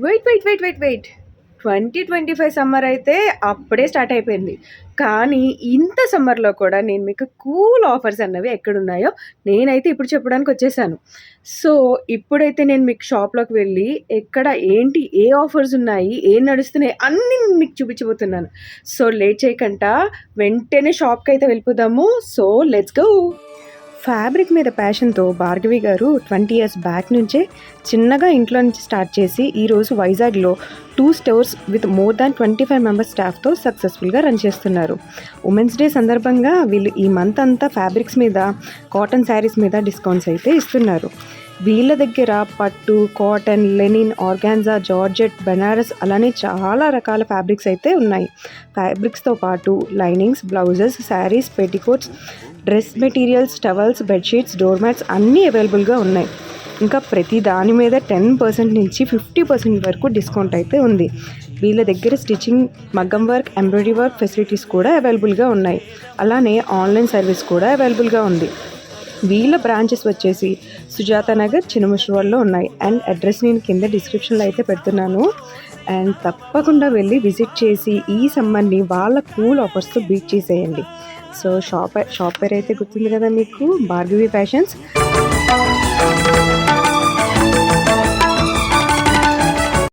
Wait 2025 summer అయితే అప్పుడే start అయిపోయింది. కానీ ఇంత సమ్మర్‌లో కూడా నేను మీకు కూల్ ఆఫర్స్ అన్నవి ఎక్కడున్నాయో నేనైతే ఇప్పుడు చెప్పడానికి వచ్చేసాను. సో, ఇప్పుడైతే నేను మీకు షాప్‌లోకి వెళ్ళి ఎక్కడ ఏంటి, ఏ ఆఫర్స్ ఉన్నాయి, ఏం నడుస్తున్నాయి అన్నీ నేను మీకు చూపించబోతున్నాను. సో, లేట్ చేయకంట వెంటనే షాప్‌కైతే వెళ్ళిపోదాము. So, let's go. ఫ్యాబ్రిక్ మీద ప్యాషన్‌తో భార్గవి గారు 20 ఇయర్స్ బ్యాక్ నుంచే చిన్నగా ఇంట్లో నుంచి స్టార్ట్ చేసి ఈరోజు వైజాగ్‌లో 2 stores with more than 25 members స్టాఫ్‌తో సక్సెస్‌ఫుల్‌గా రన్ చేస్తున్నారు. ఉమెన్స్ డే సందర్భంగా వీళ్ళు ఈ మంత్ అంతా ఫ్యాబ్రిక్స్ మీద, కాటన్ శారీస్ మీద డిస్కౌంట్స్ అయితే ఇస్తున్నారు. వీళ్ళ దగ్గర పట్టు, cotton, linen, organza, georgette, Banaras అలానే చాలా రకాల ఫ్యాబ్రిక్స్ అయితే ఉన్నాయి. ఫ్యాబ్రిక్స్‌తో పాటు linings, blouses, saris, petticoats, dress materials, towels, bedsheets, door mats అన్నీ అవైలబుల్గా ఉన్నాయి. ఇంకా ప్రతి దాని మీద 10% నుంచి 50% వరకు డిస్కౌంట్ అయితే ఉంది. వీళ్ళ దగ్గర స్టిచ్చింగ్, మగ్గం వర్క్, ఎంబ్రాయిడరీ వర్క్ ఫెసిలిటీస్ కూడా అవైలబుల్గా ఉన్నాయి. అలానే ఆన్లైన్ సర్వీస్ కూడా అవైలబుల్గా ఉంది. వీళ్ళ బ్రాంచెస్ వచ్చేసి సుజాత నగర్, చినముషివాడలో ఉన్నాయి. అండ్ అడ్రస్ నేను కింద డిస్క్రిప్షన్లో అయితే పెడుతున్నాను. అండ్ తప్పకుండా వెళ్ళి విజిట్ చేసి ఈ సమ్మర్ని వాళ్ళ కూల్ ఆఫర్స్తో బీట్ చేసేయండి. సో షాప్ పేరు అయితే గుర్తుంది కదా మీకు, భార్గవి ఫ్యాషన్స్.